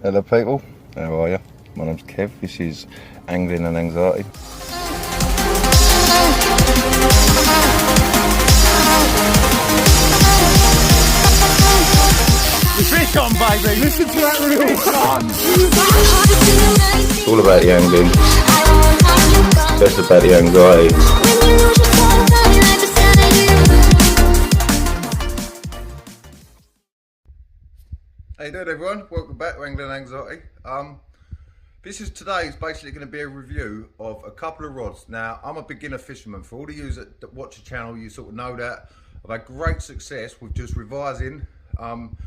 Hello people, how are you? My name's Kev, this is Angling and Anxiety. Fish on, baby! Listen to that reel! Fish on! It's all about the angling, it's about the anxiety. How you doing everyone? Welcome back to Angling and Anxiety. Today is basically going to be a review of a couple of rods. Now, I'm a beginner fisherman. For all of you that watch the channel, you sort of know that. I've had great success with just revising and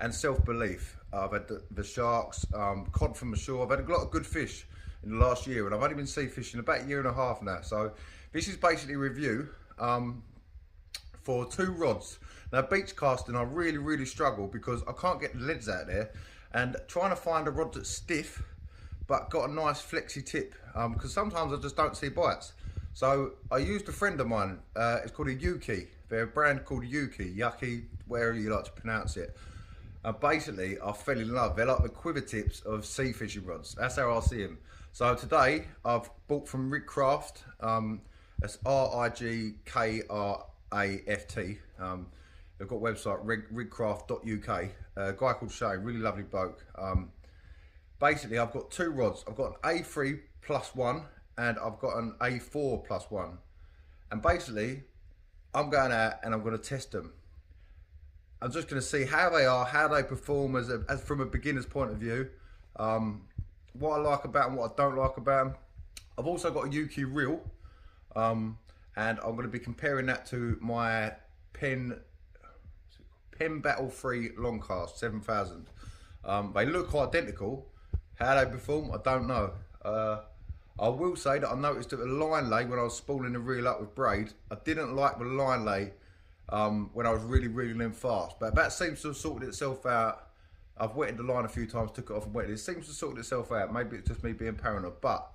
self-belief. I've had the sharks, cod from the shore. I've had a lot of good fish in the last year, and I've only been sea fishing about a year and a half now. So this is basically a review for two rods. Now, beach casting, I really struggle because I can't get the leads out there, and trying to find a rod that's stiff but got a nice flexy tip, because sometimes I just don't see bites. So I used a friend of mine, it's called a Yuki. They're a brand called Yuki, wherever you like to pronounce it. Basically, I fell in love. They're like the quiver tips of sea fishing rods. That's how I see them. So today, I've bought from Rigcraft. That's RIGKRAFT. They've got a website, rigcraft.uk. A guy called Shane, really lovely bloke. Basically, I've got two rods. I've got an A3 plus one, and I've got an A4 plus one. And basically, I'm going out and I'm going to test them. I'm just going to see how they are, how they perform as from a beginner's point of view. What I like about them, what I don't like about them. I've also got a Yuki reel, and I'm going to be comparing that to my Penn Battle Free long cast 7000. They look identical. How they perform, I don't know. I will say that I noticed that the line lay when I was spooling the reel up with braid, I didn't like the line lay when I was really reeling in fast, but that seems to have sorted itself out. I've wetted the line a few times, took it off and wetted it. It seems to have sorted itself out. Maybe it's just me being paranoid, but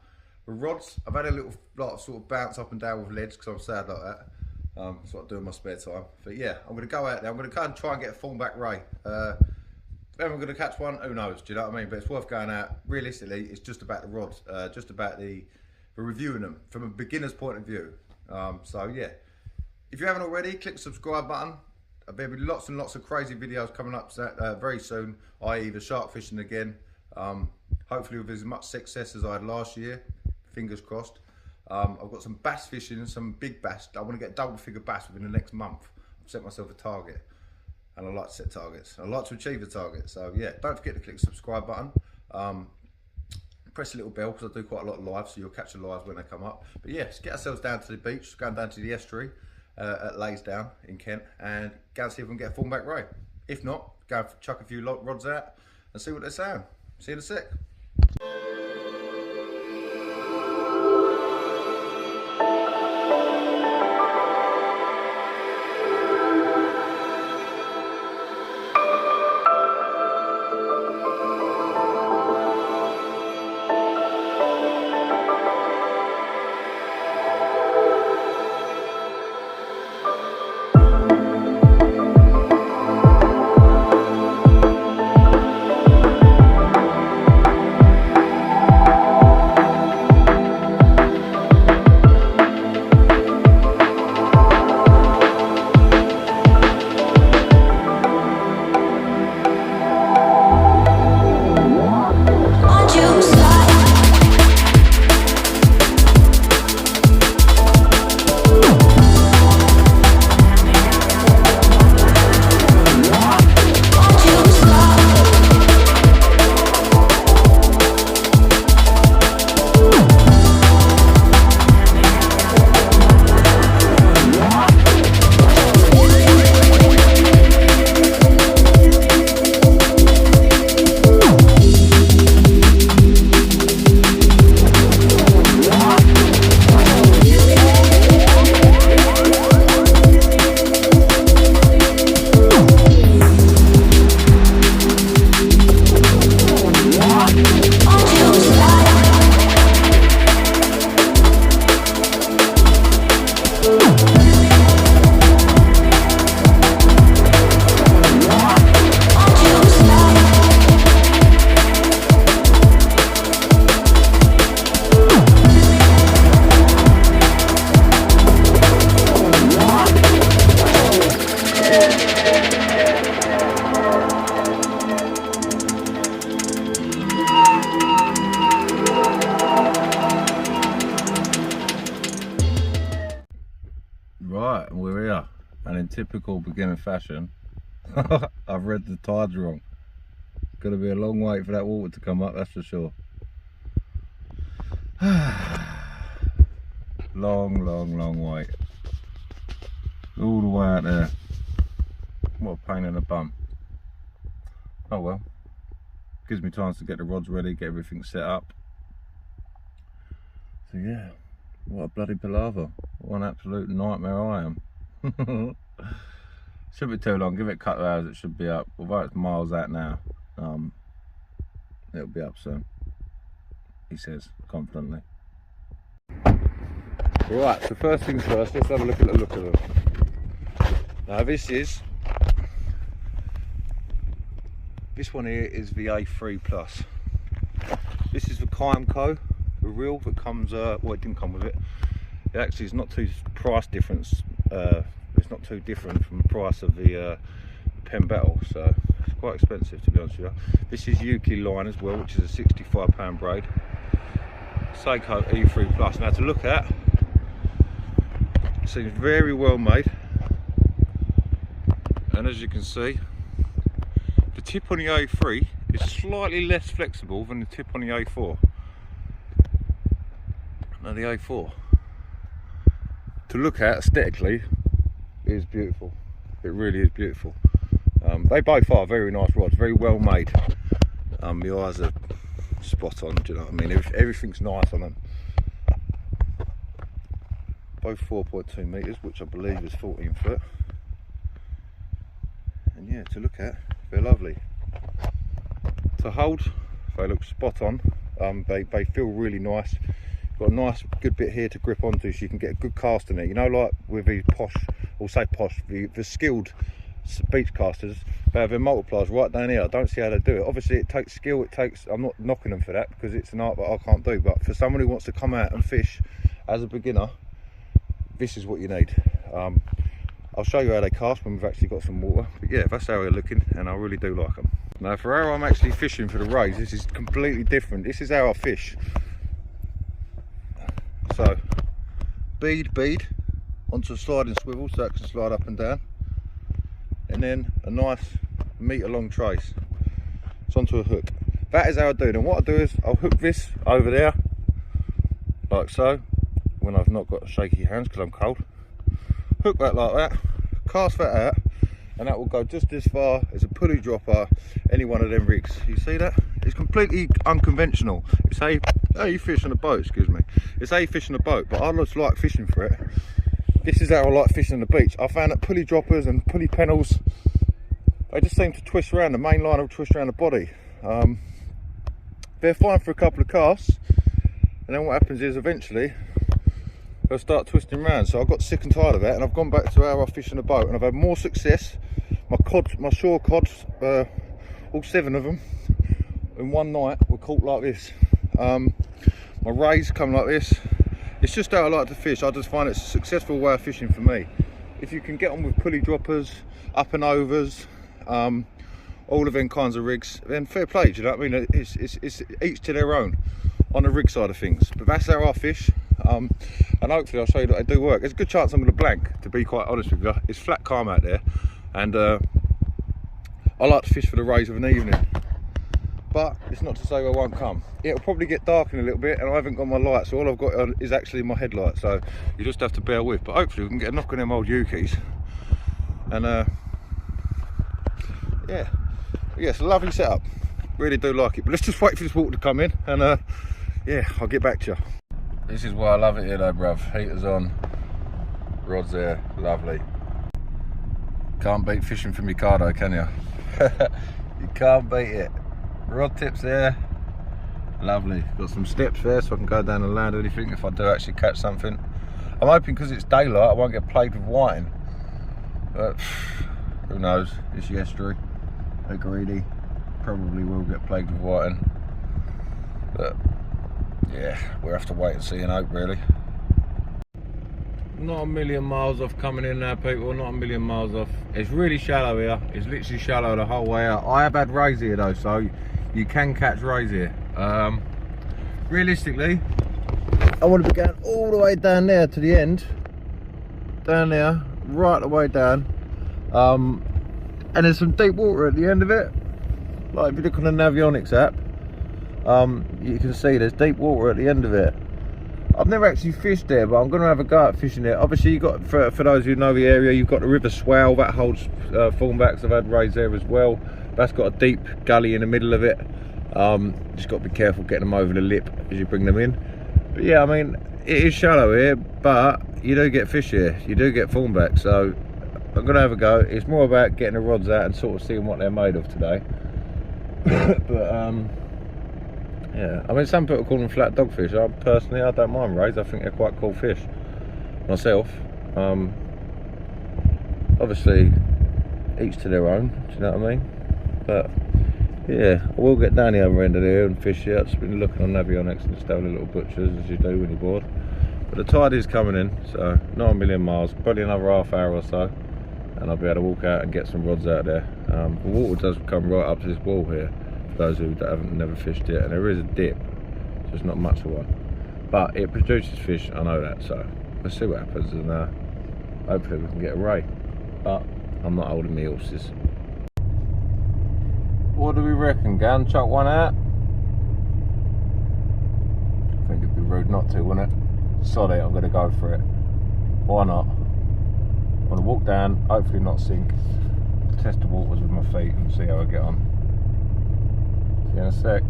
the rods, I've had a little sort of bounce up and down with leads because I'm sad like that. That's what I do in my spare time. But yeah, I'm going to go out there. I'm going to go and try and get a fullback ray. Whether I'm going to catch one, who knows? Do you know what I mean? But it's worth going out. Realistically, it's just about the rods, just about the reviewing them from a beginner's point of view. So yeah, if you haven't already, click the subscribe button. There'll be lots and lots of crazy videos coming up very soon, i.e. the shark fishing again. Hopefully with as much success as I had last year, fingers crossed. I've got some bass fishing, some big bass. I want to get double figure bass within the next month. I've set myself a target, and I like to set targets. I like to achieve the target. So yeah, don't forget to click the subscribe button. Press the little bell because I do quite a lot of lives, so you'll catch the lives when they come up. But yeah, let's get ourselves down to the beach, going down to the estuary at Laysdown in Kent, and go and see if we can get a fullback ray. If not, go and chuck a few rods out and see what they're saying. See you in a sec. typical beginner fashion, I've read the tides wrong. It's going to be a long wait for that water to come up, that's for sure. long wait. All the way out there. What a pain in the bum. Oh well. Gives me time to get the rods ready, get everything set up. So yeah, what a bloody palaver. What an absolute nightmare I am. Shouldn't be too long, give it a couple of hours, it should be up. Although it's miles out now, it'll be up soon, he says confidently. Right, so first things first, let's have a look at the look of them. Now this one here is the A3 Plus. This is the Kymco, the reel that comes, well it didn't come with it. It actually is not too price difference, it's not too different from the price of the Pen Battle, so it's quite expensive to be honest with you. This is Yuki line as well, which is a £65 braid. Seiko E3 Plus. Now to look at, it seems very well made, and as you can see, the tip on the A3 is slightly less flexible than the tip on the A4. Now the A4, to look at aesthetically, is beautiful. It really is beautiful. They both are very nice rods, very well made. The eyes are spot on, do you know what I mean? Everything's nice on them. Both 4.2 metres, which I believe is 14 foot. And yeah, to look at, they're lovely. To hold, they look spot on. They feel really nice. Got a nice good bit here to grip onto, so you can get a good cast in it. You know, like with the posh, or say posh, the skilled beach casters, they have their multipliers right down here. I don't see how they do it. Obviously it takes skill, I'm not knocking them for that, because it's an art that I can't do, but for someone who wants to come out and fish as a beginner, this is what you need. I'll show you how they cast when we've actually got some water, but yeah, that's how they're looking, and I really do like them. Now for how I'm actually fishing for the rays, this is completely different. This is how I fish. So, bead onto a sliding swivel so it can slide up and down, and then a nice metre long trace. It's onto a hook. That is how I do it. And what I do is I'll hook this over there, like so, when I've not got shaky hands because I'm cold. Hook that like that, cast that out, and that will go just as far as a pulley dropper, any one of them rigs. You see that? It's completely unconventional. It's how you fish on a boat, excuse me. It's how you fish on a boat, but I just like fishing for it. This is how I like fishing on the beach. I found that pulley droppers and pulley pennels, they just seem to twist around, the main line will twist around the body. They're fine for a couple of casts, and then what happens is eventually they'll start twisting around. So I got sick and tired of that, and I've gone back to how I fish on a boat, and I've had more success. My shore cods, all 7 of them in one night were caught like this. My rays come like this. It's just how I like to fish. I just find it's a successful way of fishing for me. If you can get on with pulley droppers, up and overs, all of them kinds of rigs, then fair play, do you know what I mean? It's each to their own on the rig side of things, but that's how I fish. And hopefully I'll show you that they do work. There's a good chance I'm going to blank, to be quite honest with you. It's flat calm out there, and I like to fish for the rays of an evening, but it's not to say I won't come. It'll probably get dark in a little bit, and I haven't got my light, so all I've got is actually my headlight, so you just have to bear with. But hopefully we can get a knock on them old Yukis, and yeah, it's a lovely setup. Really do like it. But let's just wait for this water to come in, and yeah, I'll get back to you. This is why I love it here though, bruv. Heaters on, rods there, lovely. Can't beat fishing from Mikado, can you? You can't beat it. Rod tips there, lovely. Got some steps there so I can go down and land anything if I do actually catch something. I'm hoping because it's daylight I won't get plagued with whiting, but who knows, it's the estuary. They're greedy, probably will get plagued with whiting, but yeah, we'll have to wait and see and hope, really. Not a million miles off coming in now, people, not a million miles off. It's really shallow here, it's literally shallow the whole way out. I have had rays here though, so you can catch rays here. Realistically, I want to be going all the way down there to the end. Down there, right the way down. And there's some deep water at the end of it. Like if you look on the Navionics app, you can see there's deep water at the end of it. I've never actually fished there, but I'm going to have a go at fishing it. Obviously, you got for those who know the area, you've got the River Swale that holds thornbacks. I've had rays there as well. That's got a deep gully in the middle of it. Just got to be careful getting them over the lip as you bring them in. But yeah, I mean, it is shallow here, but you do get fish here. You do get thornbacks, so I'm going to have a go. It's more about getting the rods out and sort of seeing what they're made of today. But yeah, I mean, some people call them flat dogfish. I don't mind rays. I think they're quite cool fish myself. Obviously, each to their own. Do you know what I mean? But yeah, I will get down the other end of there and fish it. I've just been looking on Navionics and just having a little butchers, as you do when you're bored. But the tide is coming in, so 9 million miles, probably another half hour or so, and I'll be able to walk out and get some rods out there. The water does come right up to this wall here, for those who haven't never fished it, and there is a dip, so it's not much of one. But it produces fish, I know that, so let's see what happens, and hopefully we can get a ray. But I'm not holding my horses. What do we reckon, Gan? Chuck one out? I think it'd be rude not to, wouldn't it? Sod it, I'm going to go for it. Why not? I'm going to walk down, hopefully not sink, test the waters with my feet and see how I get on. See you in a sec.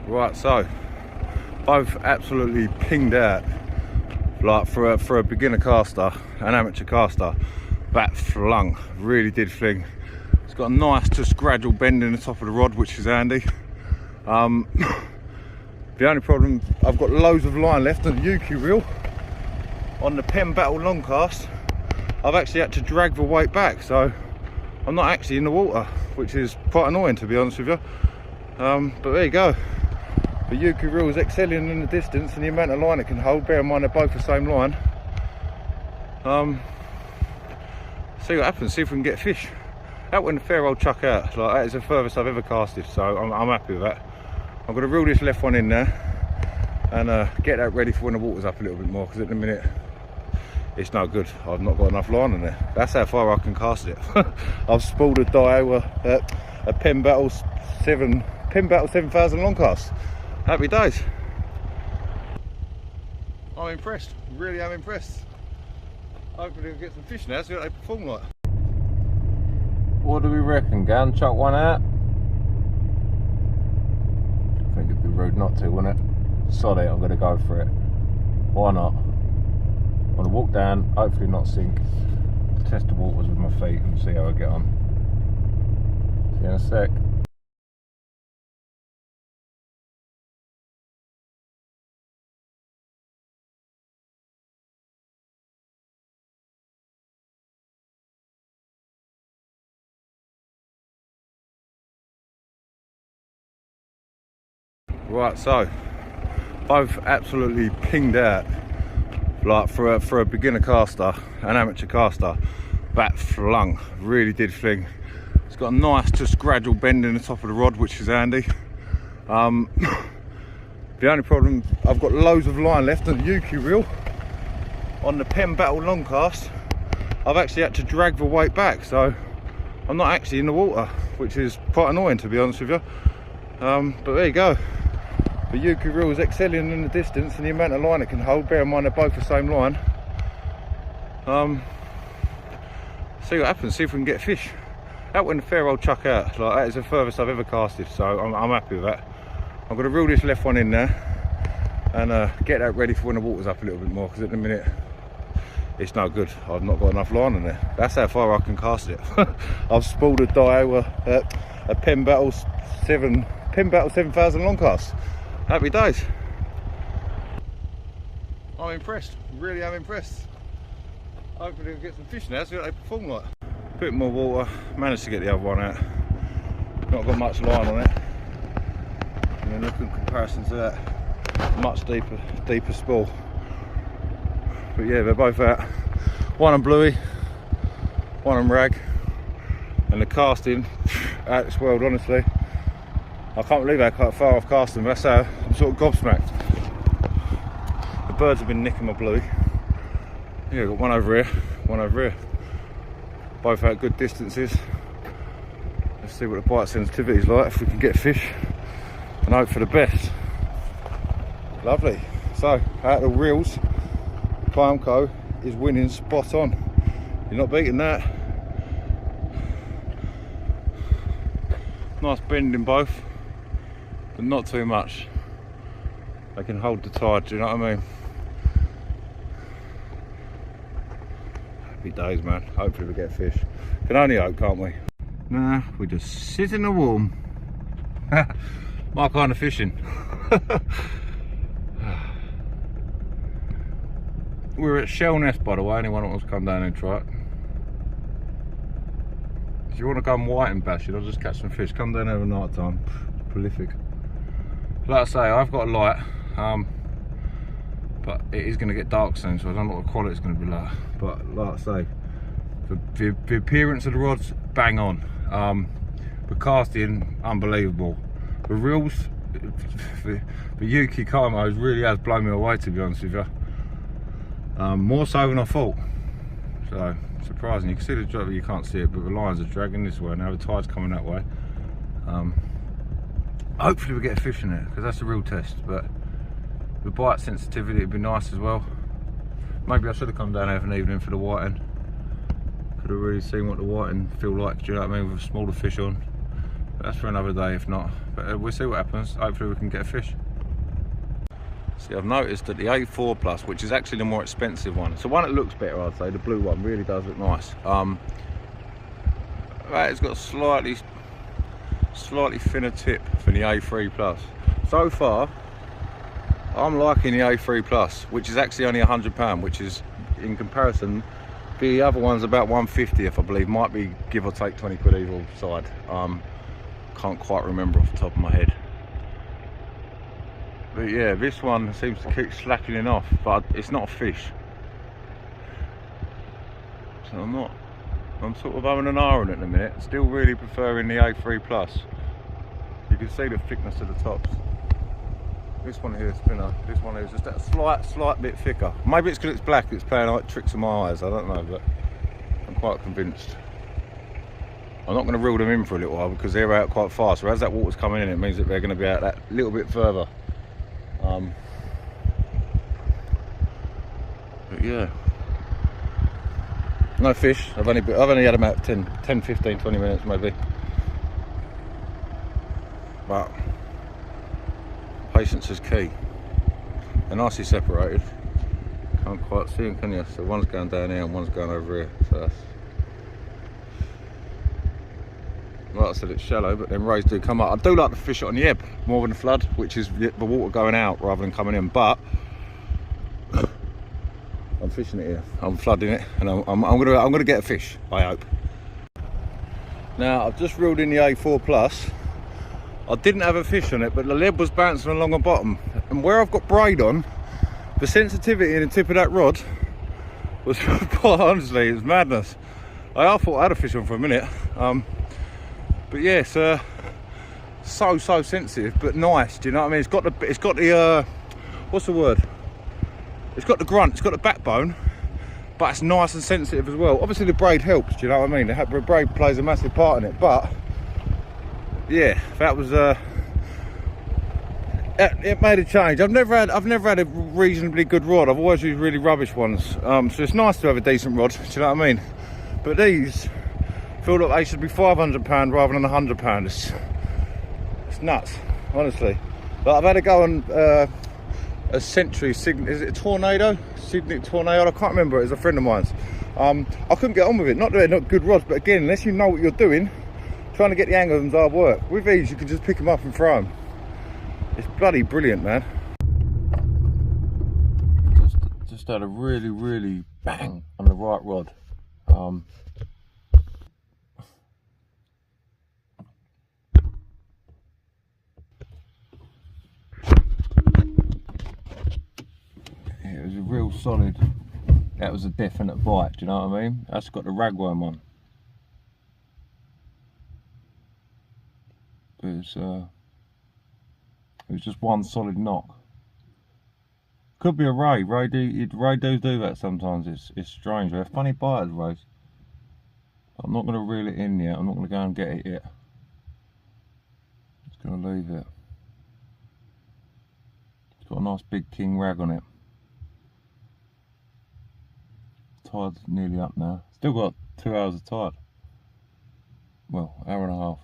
Right, so both absolutely pinged out. Like for a beginner caster, an amateur caster, that flung, really did fling. It's got a nice just gradual bend in the top of the rod, which is handy. The only problem, I've got loads of line left on the Yuki reel. On the Penn Battle long cast, I've actually had to drag the weight back, so I'm not actually in the water, which is quite annoying, to be honest with you. But there you go. The Yuki reel is excelling in the distance and the amount of line it can hold. Bear in mind they're both the same line. See what happens, see if we can get fish. That went a fair old chuck out. Like, that is the furthest I've ever casted, so I'm happy with that. I'm going to reel this left one in there and get that ready for when the water's up a little bit more, because at the minute it's no good. I've not got enough line in there. That's how far I can cast it. I've spooled a Daiwa, a Penn Battle 7000 long cast. Happy days. I'm impressed, really am impressed. Hopefully we'll get some fish now, see what they perform like. What do we reckon, Gan? Chuck one out? I think it'd be rude not to, wouldn't it? Sod it, I'm going to go for it. Why not? I'm going to walk down, hopefully not sink, test the waters with my feet and see how I get on. See you in a sec. Right, so both absolutely pinged out. Like for a beginner caster, an amateur caster, that flung, really did fling. It's got a nice just gradual bend in the top of the rod, which is handy. The only problem, I've got loads of line left on the Yuki reel. On the Penn Battle long cast, I've actually had to drag the weight back, so I'm not actually in the water, which is quite annoying, to be honest with you. But there you go. The Yuki reel is excelling in the distance and the amount of line it can hold. Bear in mind they're both the same line. See what happens, see if we can get fish. That went a fair old chuck out. Like, that is the furthest I've ever casted, so I'm happy with that. I'm going to reel this left one in there and get that ready for when the water's up a little bit more, because at the minute it's no good. I've not got enough line in there. That's how far I can cast it. I've spooled a Daiwa, a Penn Battle 7000 long cast. Happy days. I'm impressed, really am impressed. Hopefully we'll get some fish now, see what they perform like. A bit more water, managed to get the other one out. Not got much line on it. And then look in comparison to that, much deeper spool. But yeah, they're both out. One on bluey, one on rag, and the casting out of this world, honestly. I can't believe how far I've cast them. That's how I'm sort of gobsmacked. The birds have been nicking my bluey. Yeah, I've got one over here, one over here. Both out good distances. Let's see what the bite sensitivity is like, if we can get fish, and hope for the best. Lovely. So, out of the reels, Climco is winning spot on. You're not beating that. Nice bend in both, but not too much. They can hold the tide, do you know what I mean? Happy days, man. Hopefully we get fish. Can only hope, can't we? Nah, we just sit in the warm. My kind of fishing. We're at Shell Nest, by the way. Anyone that wants to come down and try it. If you want to go and white and bash it, I'll just catch some fish. Come down over night time. It's prolific. Like I say, I've got a light, but it is going to get dark soon, so I don't know what the quality is going to be like. But like I say, the appearance of the rod's bang on. The casting, unbelievable. The reels, the Yuki Kaimos really has blown me away, to be honest with you. More so than I thought. So surprising. You can see the drop, you can't see it, but the lines are dragging this way now. The tide's coming that way. Hopefully we get a fish in there, because that's a real test. But the bite sensitivity would be nice as well. Maybe I should have come down here for an evening for the whiting. Could have really seen what the whiting feel like, do you know what I mean, with smaller fish on. But that's for another day if not. But we'll see what happens. Hopefully we can get a fish. See, I've noticed that the A4 Plus, which is actually the more expensive one, it's the one that looks better, I'd say. The blue one really does look nice. It's got a slightly thinner tip than the A3 Plus. So far, I'm liking the A3 Plus, which is actually only £100, which is, in comparison, the other one's about 150, if I believe. Might be give or take 20 quid either side. Can't quite remember off the top of my head. But yeah, this one seems to keep slackening off, but it's not a fish. So I'm sort of having an eye on it in a minute. Still really preferring the A3 Plus. You can see the thickness of the tops. This one here is thinner. This one here is just that slight bit thicker. Maybe it's because it's black, it's playing like tricks on my eyes, I don't know, but I'm quite convinced. I'm not going to reel them in for a little while because they're out quite fast. So as that water's coming in, it means that they're going to be out that little bit further. But yeah, no fish. I've only had about 10, 15, 20 minutes maybe. But patience is key. They're nicely separated. Can't quite see them, can you? So one's going down here and one's going over here. So that's, like I said, it's shallow, but then rays do come up. I do like to fish it on the ebb more than the flood, which is the water going out rather than coming in. But I'm fishing it here. I'm flooding it, and I'm gonna get a fish, I hope. Now I've just reeled in the A4 Plus. I didn't have a fish on it, but the lead was bouncing along the bottom, and where I've got braid on, the sensitivity in the tip of that rod was quite honestly, it was madness. I thought I had a fish on for a minute. But yes, so sensitive, but nice. Do you know what I mean? It's got the what's the word? It's got the grunt. It's got the backbone, but it's nice and sensitive as well. Obviously, the braid helps. Do you know what I mean? The braid plays a massive part in it. But yeah, that was it made a change. I've never had a reasonably good rod. I've always used really rubbish ones. So it's nice to have a decent rod. Do you know what I mean? But these feel like they should be £500 rather than £100. It's nuts, honestly. But I've had to go on a Century, is it a Tornado? Signet Tornado, I can't remember, it's a friend of mine's. I couldn't get on with it, not that they're not good rods, but again, unless you know what you're doing, trying to get the hang of them's hard work. With these, you can just pick them up and throw them. It's bloody brilliant, man. Just had a really bang on the right rod. It was a real solid that was a definite bite, do you know what I mean? That's got the ragworm on. But it was just one solid knock. Could be a ray. Ray do that sometimes. It's strange. They're funny biters, rays. I'm not going to reel it in yet. I'm not going to go and get it yet. Just going to leave it. It's got a nice big king rag on it. Tide's nearly up now. Still got 2 hours of tide. Well, hour and a half.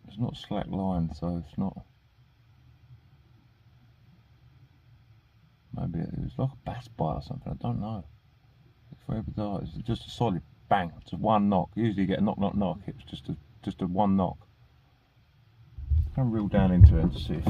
It's not slack line, so it's not. Maybe it was like a bass bite or something. I don't know. It's very bizarre. It's just a solid bang. It's one knock. Usually you get a knock, knock, knock. It's just a one knock. I'm reel down into it and see if.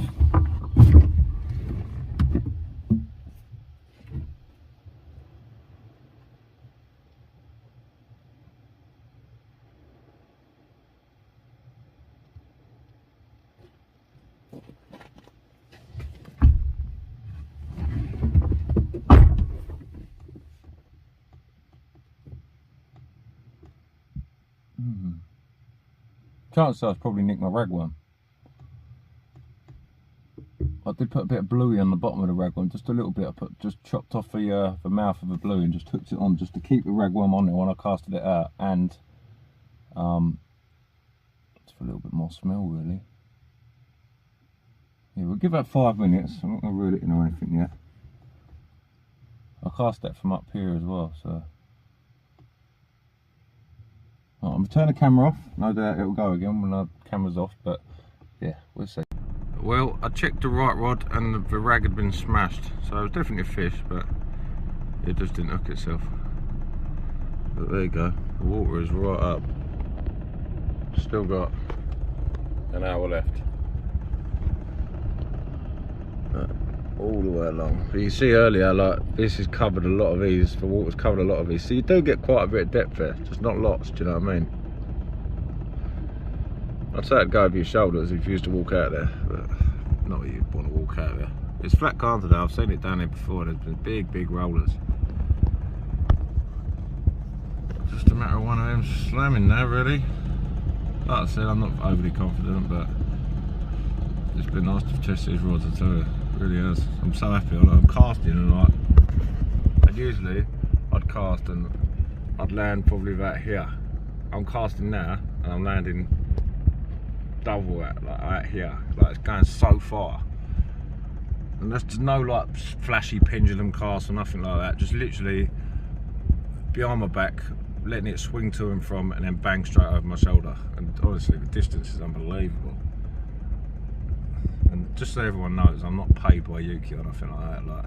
Chances are I've probably nicked my ragworm. I did put a bit of bluey on the bottom of the ragworm, just a little bit. I just chopped off the mouth of the bluey and just hooked it on just to keep the ragworm on there when I casted it out, and just for a little bit more smell really. Yeah, we'll give that 5 minutes. I'm not going to reel it in or anything yet. I cast that from up here as well, so. Right, I'm going to turn the camera off. No doubt it'll go again when the camera's off, but yeah, we'll see. Well, I checked the right rod and the rag had been smashed, so it was definitely a fish, but it just didn't hook itself. But there you go, the water is right up. Still got an hour left. All the way along. But you see earlier, like, this has covered a lot of these, the water's covered a lot of these, so you do get quite a bit of depth there, just not lots, do you know what I mean? I'd say it'd go over your shoulders if you used to walk out there, but not that you'd want to walk out there. It's flat calm today. I've seen it down here before. There's been big rollers. Just a matter of one of them slamming now, really. Like I said, I'm not overly confident, but it's been nice to test these rods, I tell you. It really has. I'm so happy. I'm casting and like, and usually I'd cast and I'd land probably about here. I'm casting now and I'm landing double out here. Like, it's going so far. And there's no like flashy pendulum cast or nothing like that. Just literally behind my back, letting it swing to and from, and then bang straight over my shoulder. And honestly, the distance is unbelievable. And just so everyone knows, I'm not paid by Yuki or nothing like that. Like,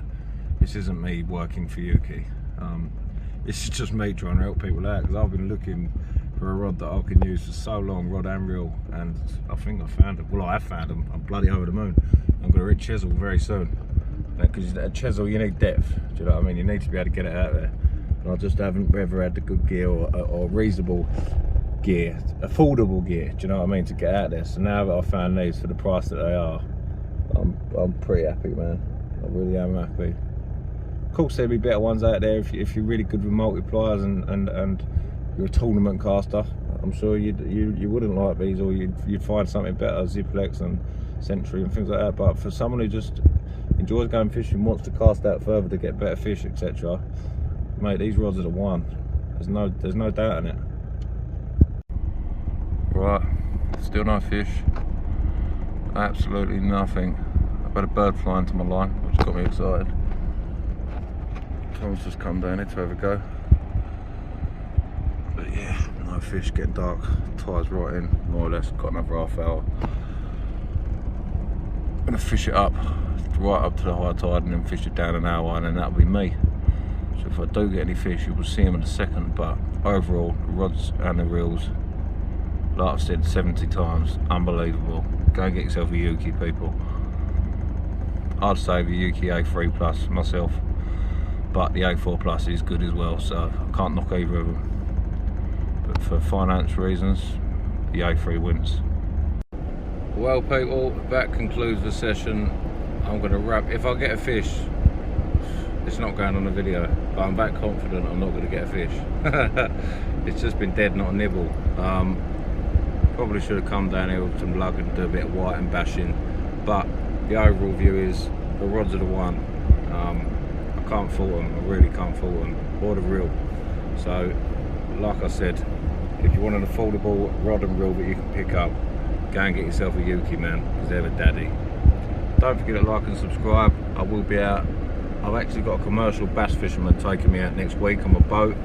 this isn't me working for Yuki. This is just me trying to help people out, because I've been looking for a rod that I can use for so long, rod and reel, and I think I found them. Well, I have found them. I'm bloody over the moon. I'm going to rig chisel very soon, because a chisel, you need depth. Do you know what I mean? You need to be able to get it out there. And I just haven't ever had the good gear or reasonable gear, affordable gear. Do you know what I mean, to get out there? So now that I've found these for the price that they are, I'm pretty happy, man. I really am happy. Of course, there'll be better ones out there if you're really good with multipliers and you're a tournament caster. I'm sure you wouldn't like these, or you'd find something better, Ziplex and Century and things like that. But for someone who just enjoys going fishing, wants to cast out further to get better fish, etc., mate, these rods are the one. There's no doubt in it. Right, still no fish. Absolutely nothing. I've had a bird fly into my line, which got me excited. Tom's just come down here to have a go. But yeah, no fish, getting dark. Tide's right in, more or less. Got another half hour. I'm gonna fish it up right up to the high tide and then fish it down an hour, and then that'll be me. So if I do get any fish, you will see them in a second. But overall, the rods and the reels, like I've said 70 times, unbelievable. Go and get yourself a Yuki, people. I'd say the Yuki A3 Plus myself, but the A4 Plus is good as well, so I can't knock either of them. But for finance reasons, the A3 wins. Well people, that concludes the session. I'm going to wrap. If I get a fish, it's not going on the video, but I'm that confident I'm not going to get a fish. It's just been dead, not a nibble. Probably should have come down here with some lug and do a bit of white and bashing, but the overall view is the rods are the one. I can't fault them, I really can't fault them, or the reel. So like I said, if you want an affordable rod and reel that you can pick up, go and get yourself a Yuki, man, because they're the daddy. Don't forget to like and subscribe. I will be out. I've actually got a commercial bass fisherman taking me out next week on my boat,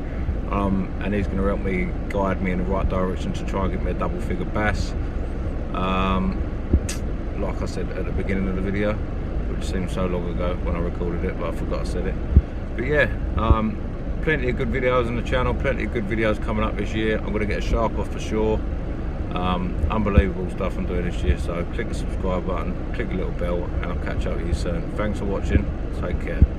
and he's going to help me, guide me in the right direction to try and get me a double figure bass. Like I said at the beginning of the video, which seems so long ago when I recorded it, but I forgot I said it. But yeah, plenty of good videos on the channel, plenty of good videos coming up this year. I'm going to get a shark off for sure. Unbelievable stuff I'm doing this year, so click the subscribe button, click the little bell, and I'll catch up with you soon. Thanks for watching, take care.